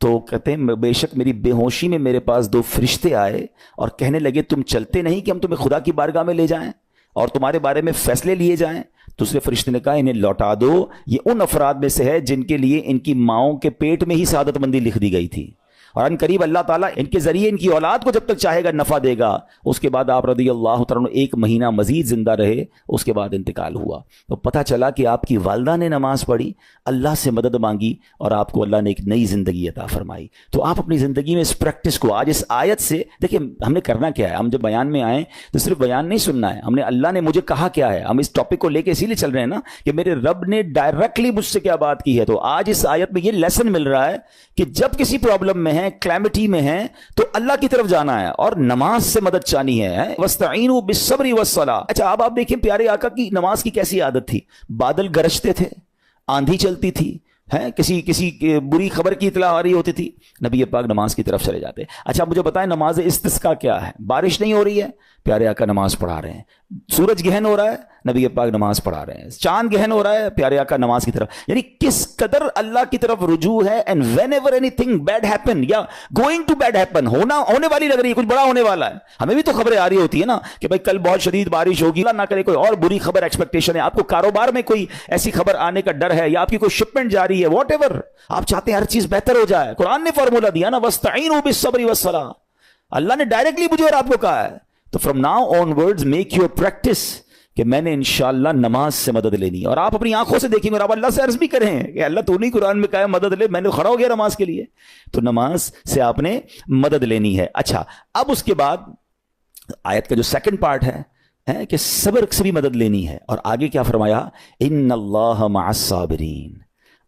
تو کہتے ہیں بے شک میری بے ہوشی میں میرے پاس 2 فرشتے آئے اور کہنے لگے تم چلتے نہیں کہ ہم تمہیں خدا کی بارگاہ میں لے جائیں اور تمہارے بارے میں فیصلے لیے جائیں. دوسرے فرشتے نے کہا انہیں لوٹا دو, یہ ان افراد میں سے ہے جن کے لیے ان کی ماؤں کے پیٹ میں ہی سعادت مندی لکھ دی گئی تھی, اور ان قریب اللہ تعالیٰ ان کے ذریعے ان کی اولاد کو جب تک چاہے گا نفع دے گا. اس کے بعد آپ رضی اللہ تعالیٰ عنہ 1 مہینہ مزید زندہ رہے, اس کے بعد انتقال ہوا. تو پتہ چلا کہ آپ کی والدہ نے نماز پڑھی, اللہ سے مدد مانگی اور آپ کو اللہ نے ایک نئی زندگی عطا فرمائی. تو آپ اپنی زندگی میں اس پریکٹس کو آج اس آیت سے دیکھیں, ہم نے کرنا کیا ہے. ہم جب بیان میں آئیں تو صرف بیان نہیں سننا ہے, ہم نے اللہ نے مجھے کہا کیا ہے. ہم اس ٹاپک کو لے کے اسی لیے چل رہے ہیں نا کہ میرے رب نے ڈائریکٹلی مجھ سے کیا بات کی ہے. تو آج اس آیت میں یہ لیسن مل رہا ہے کہ جب کسی پرابلم میں ہیں, کلیمٹی میں ہیں, تو اللہ کی طرف جانا ہے اور نماز سے مدد چاہنی ہے. وَاسْتَعِينُوا بِالصَّبْرِ وَالصَّلَاةِ. اچھا اب آپ دیکھیں پیارے آقا کی نماز کی کیسی عادت تھی. بادل گرجتے تھے, آندھی چلتی تھی, کسی بری خبر کی اطلاع آ رہی ہوتی تھی, نبی پاک نماز کی طرف چلے جاتے. اچھا مجھے بتائیں نماز استسقاء کیا ہے؟ بارش نہیں ہو رہی ہے, پیارے آقا نماز پڑھا رہے ہیں. سورج گہن ہو رہا ہے, نبی پاک نماز پڑھا رہے ہیں. چاند گہن ہو رہا ہے, پیارے آقا نماز کی طرف. یعنی کس قدر اللہ کی طرف رجوع ہے. And when ever any thing bed happen یا گوئنگ ٹو بیڈ ہیپن, ہونے والی لگ رہی ہے, کچھ بڑا ہونے والا ہے. ہمیں بھی تو خبریں آ رہی ہوتی ہے نا کہ بھائی کل بہت شدید بارش ہوگی, اللہ نہ کرے کوئی اور بری خبر ایکسپیکٹیشن ہے. آپ کو کاروبار میں کوئی ایسی خبر آنے کا ڈر ہے, یا آپ کی کوئی شپمنٹ جاری ہے, واٹ ایور, آپ چاہتے ہیں ہر چیز بہتر ہو جائے. قرآن نے فارمولا دیا نا, وَاسْتَعِينُوا بِالصَّبْرِ وَالصَّلَاةِ. اللہ نے ڈائریکٹلی مجھے اور آپ کو کہا ہے. تو from now on words make your practice کہ میں نے انشاءاللہ نماز سے مدد لینی ہے. اور آپ اپنی آنکھوں سے دیکھیں گے اور آپ اللہ سے عرض بھی کریں کہ اللہ تو نہیں قرآن میں کہا ہے مدد لے, میں نے کھڑا ہو گیا نماز کے لیے. تو نماز سے آپ نے مدد لینی ہے. اچھا اب اس کے بعد آیت کا جو سیکنڈ پارٹ ہے کہ صبر سے بھی مدد لینی ہے. اور آگے کیا فرمایا, ان اللہ مع الصابرین,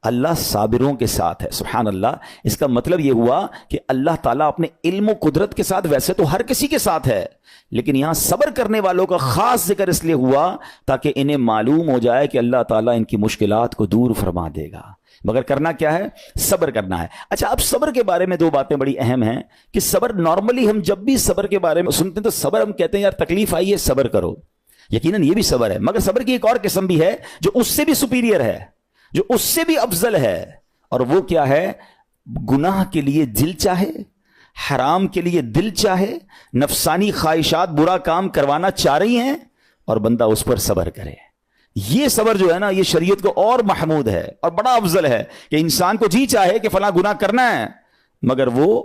اللہ صابروں کے ساتھ ہے. سبحان اللہ. اس کا مطلب یہ ہوا کہ اللہ تعالیٰ اپنے علم و قدرت کے ساتھ ویسے تو ہر کسی کے ساتھ ہے, لیکن یہاں صبر کرنے والوں کا خاص ذکر اس لیے ہوا تاکہ انہیں معلوم ہو جائے کہ اللہ تعالیٰ ان کی مشکلات کو دور فرما دے گا. مگر کرنا کیا ہے؟ صبر کرنا ہے. اچھا اب صبر کے بارے میں 2 باتیں بڑی اہم ہیں کہ صبر نارملی ہم جب بھی صبر کے بارے میں سنتے ہیں تو صبر ہم کہتے ہیں یار تکلیف آئی ہے صبر کرو, یقیناً یہ بھی صبر ہے, مگر صبر کی ایک اور قسم بھی ہے جو اس سے بھی سپیریئر ہے, جو اس سے بھی افضل ہے. اور وہ کیا ہے؟ گناہ کے لیے دل چاہے, حرام کے لیے دل چاہے, نفسانی خواہشات برا کام کروانا چاہ رہی ہیں اور بندہ اس پر صبر کرے. یہ صبر جو ہے نا یہ شریعت کو اور محمود ہے اور بڑا افضل ہے کہ انسان کو جی چاہے کہ فلاں گناہ کرنا ہے مگر وہ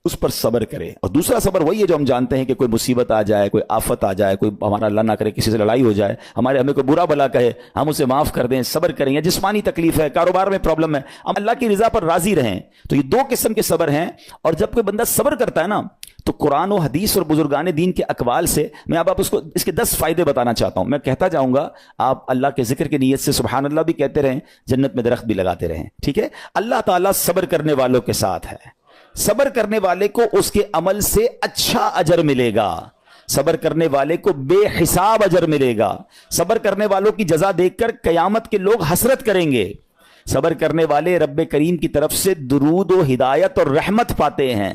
اس پر صبر کرے. اور دوسرا صبر وہی ہے جو ہم جانتے ہیں کہ کوئی مصیبت آ جائے, کوئی آفت آ جائے, کوئی ہمارا اللہ نہ کرے کسی سے لڑائی ہو جائے, ہمیں کوئی برا بلا کہے, ہم اسے معاف کر دیں, صبر کریں. یا جسمانی تکلیف ہے, کاروبار میں پرابلم ہے, ہم اللہ کی رضا پر راضی رہیں. تو یہ 2 قسم کے صبر ہیں. اور جب کوئی بندہ صبر کرتا ہے نا تو قرآن و حدیث اور بزرگان دین کے اقوال سے میں اب آپ اس کے 10 فائدے بتانا چاہتا ہوں. میں کہتا جاؤں گا, آپ اللہ کے ذکر کی نیت سے سبحان اللہ بھی کہتے رہیں, جنت میں درخت بھی لگاتے رہیں. ٹھیک ہے. اللہ تعالیٰ صبر کرنے والوں کے ساتھ ہے. صبر کرنے والے کو اس کے عمل سے اچھا اجر ملے گا, صبر کرنے والے کو بے حساب اجر ملے گا, صبر کرنے والوں کی جزا دیکھ کر قیامت کے لوگ حسرت کریں گے. صبر کرنے والے رب کریم کی طرف سے درود و ہدایت اور رحمت پاتے ہیں.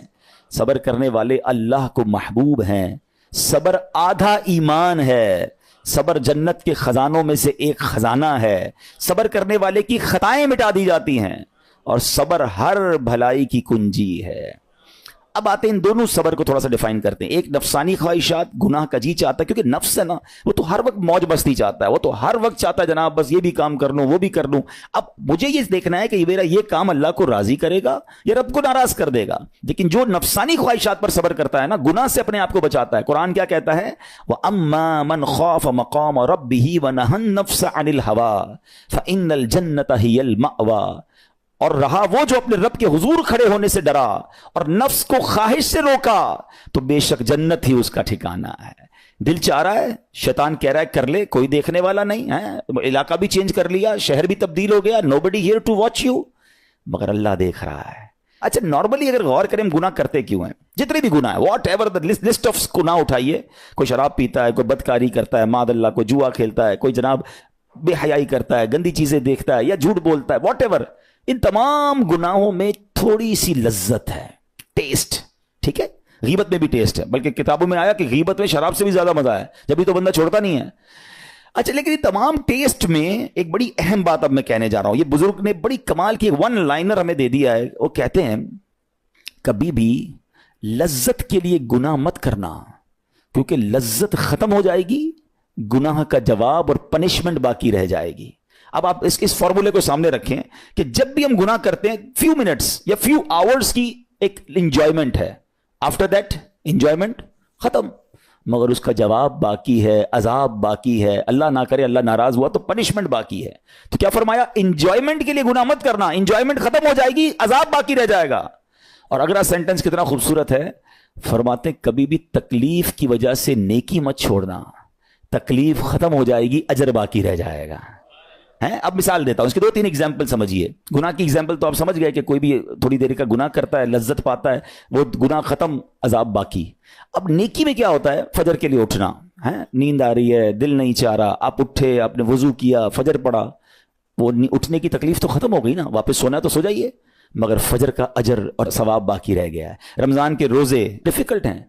صبر کرنے والے اللہ کو محبوب ہیں. صبر آدھا ایمان ہے. صبر جنت کے خزانوں میں سے ایک خزانہ ہے. صبر کرنے والے کی خطائیں مٹا دی جاتی ہیں اور صبر ہر بھلائی کی کنجی ہے. اب آتے ہیں ان دونوں صبر کو تھوڑا سا ڈیفائن کرتے ہیں. ایک نفسانی خواہشات, گناہ کا جی چاہتا ہے, کیونکہ نفس ہے نا وہ تو ہر وقت موج مستی چاہتا ہے, وہ تو ہر وقت چاہتا ہے جناب بس یہ بھی کام کر لوں وہ بھی کر لوں. اب مجھے یہ دیکھنا ہے کہ میرا یہ کام اللہ کو راضی کرے گا یا رب کو ناراض کر دے گا. لیکن جو نفسانی خواہشات پر صبر کرتا ہے نا, گناہ سے اپنے آپ کو بچاتا ہے, قرآن کیا کہتا ہے, وَأَمَّا مَنْ خَافَ مَقَامَ رَبِّهِ وَنَهَى النَّفْسَ عَنِ الْهَوَىٰ فَإِنَّ الْجَنَّةَ هِيَ الْمَأْوَىٰ. اور رہا وہ جو اپنے رب کے حضور کھڑے ہونے سے ڈرا اور نفس کو خواہش سے روکا تو بے شک جنت ہی اس کا ٹھکانہ ہے. دل چاہ رہا ہے, شیطان کہہ رہا ہے کر لے, کوئی دیکھنے والا نہیں ہے, علاقہ بھی چینج کر لیا, شہر بھی تبدیل ہو گیا, nobody here to watch you, مگر اللہ دیکھ رہا ہے. اچھا نارملی اگر غور کریں گناہ کرتے کیوں ہیں, جتنے بھی گناہ ہیں, واٹ ایور لسٹ آف گناہ اٹھائیے, کوئی شراب پیتا ہے, کوئی بدکاری کرتا ہے, معاذ اللہ, کوئی جوا کھیلتا ہے, کوئی جناب بے حیائی کرتا ہے, گندی چیزیں دیکھتا ہے یا جھوٹ بولتا ہے, واٹ ایور, ان تمام گناہوں میں تھوڑی سی لذت ہے, ٹیسٹ. ٹھیک ہے, غیبت میں بھی ٹیسٹ ہے, بلکہ کتابوں میں آیا کہ غیبت میں شراب سے بھی زیادہ مزہ ہے, جبھی تو بندہ چھوڑتا نہیں ہے. اچھا لیکن یہ تمام ٹیسٹ میں ایک بڑی اہم بات اب میں کہنے جا رہا ہوں. یہ بزرگ نے بڑی کمال کی ایک ون لائنر ہمیں دے دیا ہے. وہ کہتے ہیں کبھی بھی لذت کے لیے گناہ مت کرنا, کیونکہ لذت ختم ہو جائے گی, گناہ کا جواب اور پنشمنٹ باقی رہ جائے گی. اب آپ اس فارمولے کو سامنے رکھیں کہ جب بھی ہم گناہ کرتے ہیں فیو منٹس یا فیو آورز کی ایک انجوائمنٹ ہے, آفٹر دیٹ انجوائمنٹ ختم, مگر اس کا جواب باقی ہے, عذاب باقی ہے, اللہ نہ کرے اللہ ناراض ہوا تو پنشمنٹ باقی ہے. تو کیا فرمایا, انجوائمنٹ کے لیے گناہ مت کرنا, انجوائمنٹ ختم ہو جائے گی, عذاب باقی رہ جائے گا. اور اگلا سینٹنس کتنا خوبصورت ہے, فرماتے کبھی بھی تکلیف کی وجہ سے نیکی مت چھوڑنا, تکلیف ختم ہو جائے گی, اجر باقی رہ جائے گا. اب مثال دیتا ہوں, اس کے 2-3 ایگزامپل سمجھیے. گناہ کی ایگزامپل تو آپ سمجھ گئے کہ کوئی بھی تھوڑی دیر کا گناہ کرتا ہے, لذت پاتا ہے, وہ گناہ ختم, عذاب باقی. اب نیکی میں کیا ہوتا ہے, فجر کے لیے اٹھنا, نیند آ رہی ہے, دل نہیں چاہ رہا, آپ اٹھے, آپ نے وضو کیا, فجر پڑھا, وہ اٹھنے کی تکلیف تو ختم ہو گئی نا, واپس سونا ہے تو سو جائیے, مگر فجر کا اجر اور ثواب باقی رہ گیا ہے. رمضان کے روزے ڈیفیکلٹ ہیں,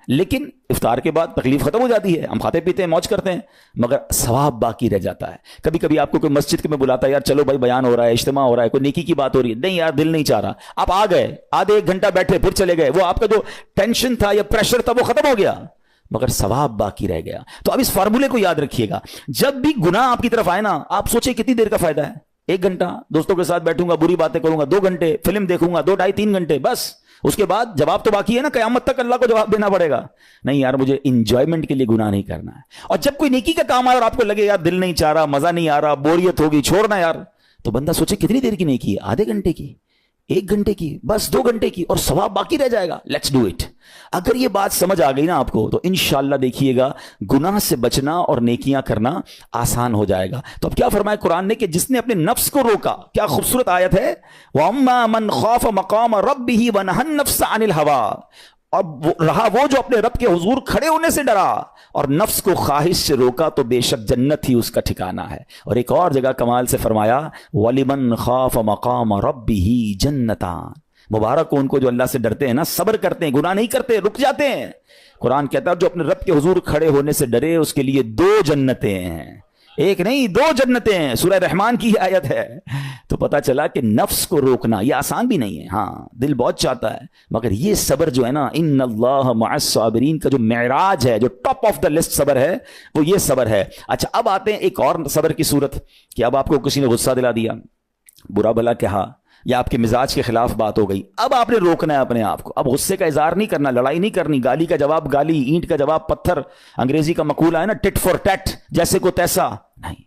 لیکن افطار کے بعد تکلیف ختم ہو جاتی ہے, ہم کھاتے پیتے ہیں, موج کرتے ہیں, مگر ثواب باقی رہ جاتا ہے. کبھی کبھی آپ کو کوئی مسجد میں بلاتا ہے, یار چلو بھائی بیان ہو رہا ہے, اجتماع ہو رہا ہے, کوئی نیکی کی بات ہو رہی ہے, نہیں یار دل نہیں چاہ رہا, آپ آ گئے, آدھے 1 گھنٹہ بیٹھے, پھر چلے گئے, وہ آپ کا جو ٹینشن تھا یا پریشر تھا وہ ختم ہو گیا, مگر ثواب باقی رہ گیا. تو اب اس فارمولے کو یاد رکھیے گا, جب بھی گناہ آپ کی طرف آئے نا, آپ سوچیں کتنی دیر کا فائدہ ہے, 1 گھنٹہ دوستوں کے ساتھ بیٹھوں گا, بری باتیں کروں گا, 2 گھنٹے فلم دیکھوں گا, 2 ڈھائی 3 گھنٹے, بس اس کے بعد جواب تو باقی ہے نا, قیامت تک اللہ کو جواب دینا پڑے گا. نہیں یار مجھے انجوائمنٹ کے لیے گناہ نہیں کرنا ہے. اور جب کوئی نیکی کا کام آئے اور آپ کو لگے یار دل نہیں چاہ رہا, مزہ نہیں آ رہا, بوریت ہوگی, چھوڑنا یار, تو بندہ سوچے کتنی دیر کی نیکی ہے, آدھے گھنٹے کی, 1 گھنٹے کی, بس 2 گھنٹے کی, اور ثواب باقی رہ جائے گا. Let's do it. اگر یہ بات سمجھ آ گئی نا آپ کو, تو انشاءاللہ دیکھیے گا گناہ سے بچنا اور نیکیاں کرنا آسان ہو جائے گا. تو اب کیا فرمایا قرآن نے کہ جس نے اپنے نفس کو روکا, کیا خوبصورت آیت ہے, وَأَمَّا مَنْ خَافَ مَقَامَ رَبِّهِ وَنَهَى النَّفْسَ عَنِ الْهَوَىٰ, اور رہا وہ جو اپنے رب کے حضور کھڑے ہونے سے ڈرا اور نفس کو خواہش سے روکا, تو بے شک جنت ہی اس کا ٹھکانہ ہے. اور ایک اور جگہ کمال سے فرمایا, وَلِمَنْ خَافَ مَقَامَ رَبِّهِ جَنَّتَانِ, مبارک ہو ان کو جو اللہ سے ڈرتے ہیں نا, صبر کرتے ہیں, گناہ نہیں کرتے, رک جاتے ہیں. قرآن کہتا ہے جو اپنے رب کے حضور کھڑے ہونے سے ڈرے اس کے لیے 2 جنتیں ہیں, 1 نہیں 2 جنتیں ہیں. سورہ رحمان کی آیت ہے. تو پتا چلا کہ نفس کو روکنا یہ آسان بھی نہیں ہے, ہاں دل بہت چاہتا ہے, مگر یہ صبر جو ہے نا, ان اللہ مع الصابرین کا جو معراج ہے, جو ٹاپ آف دا لسٹ صبر ہے, وہ یہ صبر ہے. اچھا اب آتے ہیں ایک اور صبر کی صورت, کہ اب آپ کو کسی نے غصہ دلا دیا, برا بھلا کہا, یا آپ کے مزاج کے خلاف بات ہو گئی, اب آپ نے روکنا ہے اپنے آپ کو. اب غصے کا اظہار نہیں کرنا, لڑائی نہیں کرنی, گالی کا جواب گالی, اینٹ کا جواب پتھر, انگریزی کا مقولہ ہے نا ٹٹ فور ٹیٹ, جیسے کو تیسا نہیں,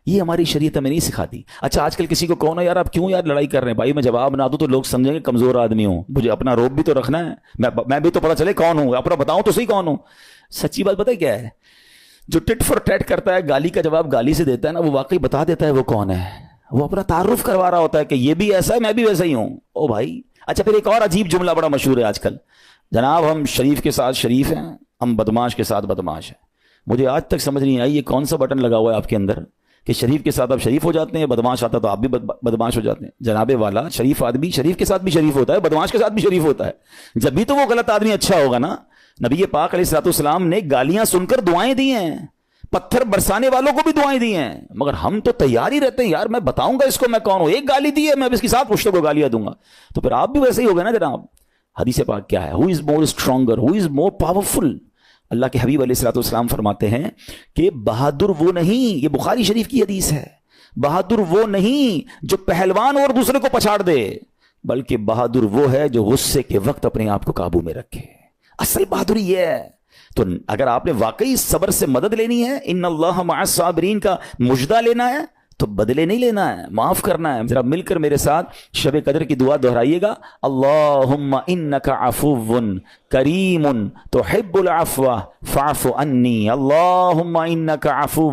یہ ہماری شریعت ہمیں نہیں سکھاتی. اچھا آج کل کسی کو کہو نا یار آپ کیوں یار لڑائی کر رہے ہیں, بھائی میں جواب نہ دوں تو لوگ سمجھیں گے کمزور آدمی ہوں, مجھے اپنا روب بھی تو رکھنا ہے, میں بھی تو پتا چلے کون ہوں, اپنا بتاؤں تو صحیح کون ہوں. سچی بات پتہ کیا ہے, جو ٹٹ فور ٹیٹ کرتا ہے, گالی کا جواب گالی سے دیتا ہے نا, وہ واقعی بتا دیتا ہے وہ کون ہے, وہ اپنا تعارف کروا رہا ہوتا ہے کہ یہ بھی ایسا ہے, میں بھی ویسا ہی ہوں. او بھائی. اچھا پھر ایک اور عجیب جملہ بڑا مشہور ہے آج کل, جناب ہم شریف کے ساتھ شریف ہیں, ہم بدماش کے ساتھ بدماش ہیں. مجھے آج تک سمجھ نہیں آئی یہ کون سا بٹن لگا ہوا ہے آپ کے اندر کہ شریف کے ساتھ آپ شریف ہو جاتے ہیں, بدماش آتا تو آپ بھی بدماش ہو جاتے ہیں. جناب والا, شریف آدمی شریف کے ساتھ بھی شریف ہوتا ہے, بدماش کے ساتھ بھی شریف ہوتا ہے. جب بھی تو وہ غلط آدمی اچھا ہوگا نا. نبی پاک علیہ الصلوۃ والسلام نے گالیاں سن کر دعائیں دی ہیں, پتھر برسانے والوں کو بھی دعائیں دی ہیں, مگر ہم تو تیار ہی رہتے ہیں, یار میں بتاؤں گا اس کو میں کون ہوں, 1 گالی دی ہے میں اس کے ساتھ پشتوں کو گالیاں دوں گا. تو پھر آپ بھی ویسے ہی ہو گئے نا جناب. حدیث پاک کیا ہے, ہو از مور اسٹرانگر, ہو از مور پاورفل. اللہ کے حبیب علیہ الصلوۃ والسلام فرماتے ہیں کہ بہادر وہ نہیں, یہ بخاری شریف کی حدیث ہے, بہادر وہ نہیں جو پہلوان اور دوسرے کو پچھاڑ دے, بلکہ بہادر وہ ہے جو غصے کے وقت اپنے آپ کو قابو میں رکھے. اصل بہادری یہ ہے. تو اگر آپ نے واقعی صبر سے مدد لینی ہے, ان اللہ مع الصابرین کا مجدہ لینا ہے, تو بدلے نہیں لینا ہے, معاف کرنا ہے. ذرا مل کر میرے ساتھ شب قدر کی دعا دہرائیے گا, اللہم انک عفو کریم تحب العفو فاعف عنی, اللہم انک عفو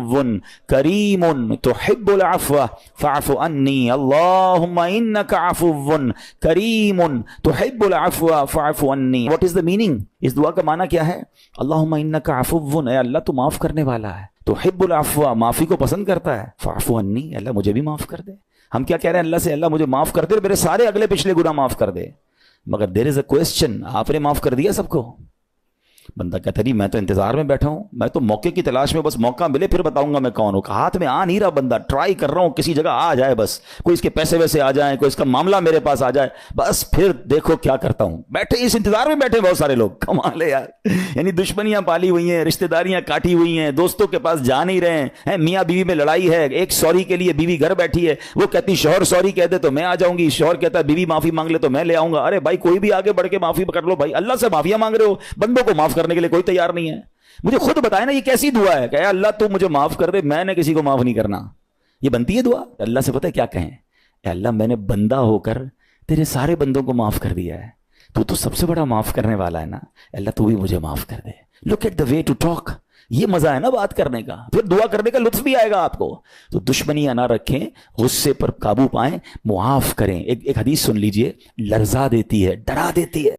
کریم تحب العفو فاعف عنی, اللہم انک عفو کریم تحب العفو فاعف عنی. واٹ از دا میننگ, اس دعا کا معنی کیا ہے؟ اللہم انک عفو, اے اللہ تو معاف کرنے والا ہے, تحب العفو, معافی کو پسند کرتا ہے, فاعف عنی, اللہ مجھے بھی معاف کر دے. ہم کیا کہہ رہے ہیں اللہ سے, اللہ مجھے معاف کر دے, میرے سارے اگلے پچھلے گناہ معاف کر دے. مگر دیر از اے کوسچن, آپ نے معاف کر دیا سب کو؟ بندہ کہتا نہیں میں تو انتظار میں بیٹھا ہوں, میں تو موقع کی تلاش میں, بس موقع ملے پھر بتاؤں گا میں کون ہوں. ہاتھ میں آ نہیں رہا بندہ, ٹرائی کر رہا ہوں کسی جگہ آ جائے, بس کوئی اس کے پیسے ویسے آ جائیں, کوئی اس کا معاملہ میرے پاس آ جائے, بس پھر دیکھو کیا کرتا ہوں. بیٹھے اس انتظار میں بیٹھے بہت سارے لوگ, کمال ہے یار. یعنی دشمنیاں پالی ہوئی ہیں, رشتہ داریاں کاٹی ہوئی ہیں, دوستوں کے پاس جا نہیں رہے ہیں, میاں بیوی میں لڑائی ہے, ایک سوری کے لیے بیوی گھر بیٹھی ہے, وہ کہتی شوہر سوری کہہ دے تو میں آ جاؤں گی, شوہر کہتا ہے بیوی معافی مانگ لے تو میں لے آؤں گا. ارے بھائی کوئی بھی آگے بڑھ کے معافی کر لو بھائی, اللہ سے معافیاں مانگ رہے ہو, بندوں کو معاف کرنے کے لیے کوئی تیار نہیں ہے. مجھے خود بتائے نا یہ کیسی دعا ہے کہ اے اللہ تو مجھے معاف کر دے, میں نے کسی کو معاف نہیں کرنا. یہ بنتی ہے دعا؟ اللہ سے پتہ ہے کیا کہیں, اے اللہ میں نے بندہ ہو کر تیرے سارے بندوں کو معاف کر دیا ہے, تو سب سے بڑا معاف کرنے والا ہے نا, اللہ تو بھی مجھے معاف کر دے. Look at the way to talk, یہ مزہ ہے نا بات کرنے کا, پھر دعا کرنے کا لطف بھی آئے گا آپ کو. تو دشمنیاں نہ رکھیں, غصے پر قابو پائیں, معاف کریں. ایک حدیث سن لیجئے, لرزا دیتی ہے, ڈرا دیتی ہے.